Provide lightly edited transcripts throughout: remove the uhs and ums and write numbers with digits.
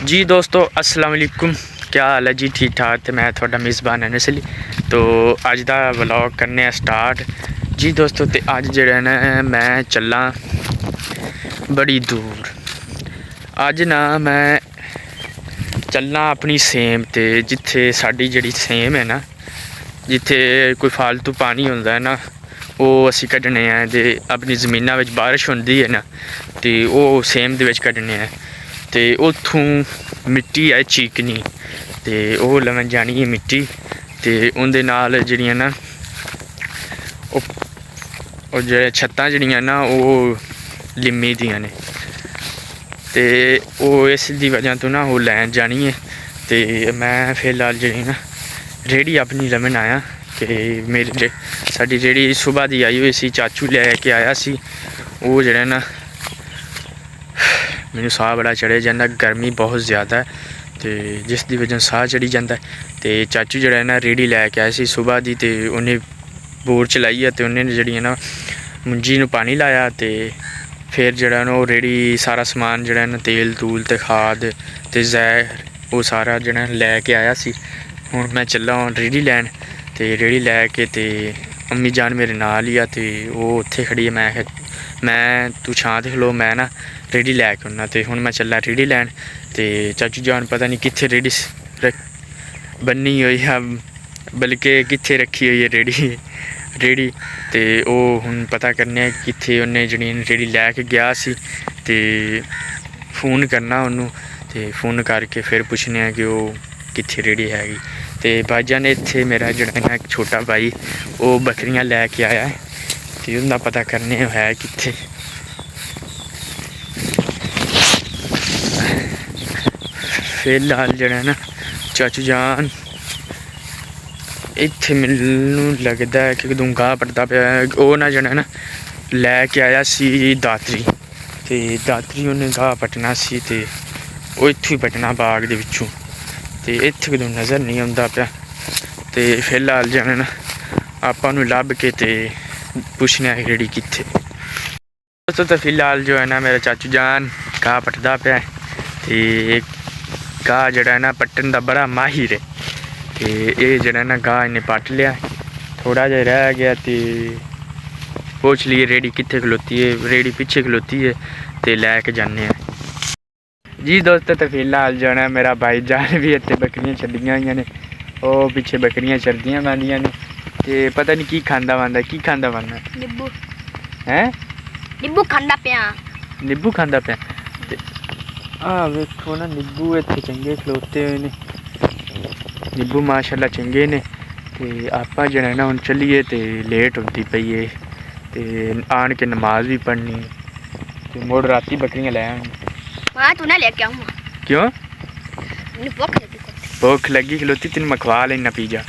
जी दोस्तों अस्सलाम वालेकुम, क्या हाल है जी? ठीक ठाक। तो मैं थोड़ा मेज़बान अनस अली। तो अज का व्लॉग करने स्टार्ट। जी दोस्तों, तो अज जड़ा ना मैं चला बड़ी दूर। अज ना मैं चलना अपनी सेम ते जिथे साड़ी जड़ी सेम है ना, जिथे कोई फालतू पानी होंदा है ना, वो असी कड्ढने हैं। ते अपनी ज़मीना विच बारिश होंदी है ना, तो वो सेम दे विच कड्ढने हैं। तो उत्थों मिट्टी है चीकनी, तो वो लवन जानी है मिट्टी। तो उंदे नाल जड़ियां ना जो छत्तां जड़ियां ना वो लिम्मी दियां ने, तो वो इस दी वजह तो ना वो लैन जानी है। तो मैं फिलहाल जी ना रेहड़ी अपनी लवन आया कि मेरी साड़ी रेहड़ी सुबह दी आई हुई सी, चाचू लैके आया सी। वो जड़ा ना मैनू साह बड़ा चढ़िया जाता, गर्मी बहुत ज़्यादा है, तो जिस दी वजह साह चढ़ी जाता है। तो चाचू जड़ा ना रेहड़ी लैके आया सी सुबह दी, तो उन्हें बोर चलाई है, तो उन्हें जड़ी ना मुंजी नूं पानी लाया। तो फिर जड़ा ना वो रेहड़ी सारा समान जड़ा ना तेल तूल ते खाद ते जहर वो सारा जड़ा लैके आया सी। हुण मैं चला रेहड़ी लैन, तो रेहड़ी लैके ते अम्मी जान मेरे नाल ही आ, तो वो उत्थे खड़ी है। मैं तू छां ते खलो, मैं ना रेहड़ी लैके आना। तो हुण मैं चला रेहड़ी लैन, तो चाचू जान पता नहीं कित्थे रेहड़ी बन्नी हुई है, बल्कि कित्थे रखी हुई है रेहड़ी। तो वो हुण पता करने कित्थे उन्हें जड़ी रेहड़ी लैके गया सी। तो फोन करना उन्होंने, तो फोन करके फिर पुछने कि वो कित्थे रेहड़ी हैगी। तो भाईजान इत्थे मेरा जड़ा ना एक छोटा भाई वो बकरियां लैके आया है, तो उनका पता करने है कित्थे। फिलहाल जड़ा ना चाचू जान इत्थे मैनू लगता है कि कदों गाह पटदा पिया। वो ना जड़ा ना लैके आया सी दातरी, तो दातरी उन्हें गाह पटना सी, तो वो इत्थों ही पटना बाग दे विचों। तो इत्थे कदों नज़र नहीं आता पिया। तो फिलहाल जड़ा ना आपां नूं लभ के ते पुछने रेहड़ी कित्थे। दोस्तों तो फिलहाल जो है ना मेरा चाचू जान गाह पटदा पिया, तो गाह जड़ा है ना पट्टन दा बड़ा माहिर है। तो ये जड़ा ना गाह इन्हें पट लिया, थोड़ा जा रह गया। तो पूछ लिए रेहड़ी कित्थे खलोती है, रेहड़ी पीछे खलोती है, तो लैके जाने हैं। जी दोस्तों तो फिलहाल जो है मेरा भाई जान भी इतने बकरियां छड्डियां हुई ने, वो पिछे बकरियां चरदियां पांदियां ने। तो पता नहीं की खांदा वांदा नींबू हैं, नींबू खांदा पिया। नींबू खांदा पिया। हाँ वेखो ना नींबू इतने चंगे खलोते हुए ने, नींबू माशाल्लाह चंगे ने। तो आप जड़ा ना हुण चलीए, तो लेट होती पई है, तो आन के नमाज भी पढ़नी, तो मुड़ राती बकरियां लै आनी। मैं तू ना लेके आऊंगा। क्यों? भूख लगी खलोती, तेन मैं खवा लेना पिज़्ज़ा।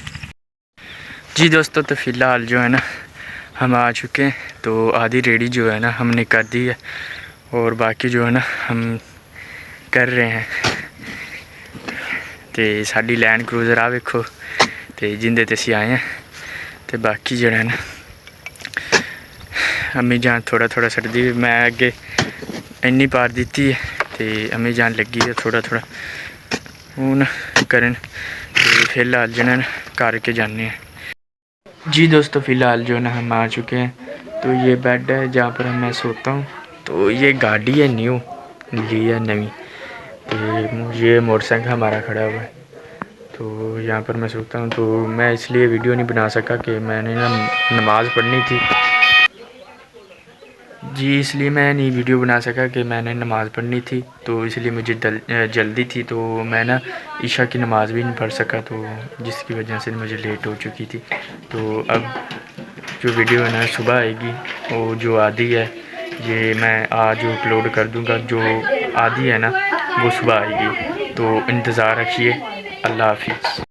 जी दोस्तों तो फिलहाल जो है ना हम आ चुके हैं। तो आधी रेडी जो है ना हमने कर दी है, और बाकी जो है ना हम कर रहे हैं। तो साड़ी लैंड क्रूज़र आ वेखो, तो जिंदे ते असी आए हैं। तो बाकी जड़ा है ना अम्मी जान थोड़ा थोड़ा सटदी, मैं अगे इन्नी पार दी है, तो अम्मी जान लगी है थोड़ा थोड़ा हूँ करन। तो फिलहाल जो है घर के जाने हैं। जी दोस्तों फिलहाल जो है ना हम आ चुके हैं। तो ये बेड है जहाँ पर मैं सोता हूँ। तो ये गाड़ी है न्यू ली है नवी, तो ये मोटरसाइकिल हमारा खड़ा हुआ है। तो यहाँ पर मैं सोता हूँ। तो मैं इसलिए वीडियो नहीं बना सका कि मैंने ना नमाज़ पढ़नी थी। जी इसलिए मैं नहीं वीडियो बना सका कि मैंने नमाज़ पढ़नी थी, तो इसलिए मुझे जल्दी थी। तो मैं ना ईशा की नमाज़ भी नहीं पढ़ सका, तो जिसकी वजह से मुझे लेट हो चुकी थी। तो अब जो वीडियो है ना सुबह आएगी, वो जो आधी है ये मैं आज अपलोड कर दूंगा, जो आधी है ना वो सुबह आएगी। तो इंतज़ार रखिए। अल्लाह हाफिज़।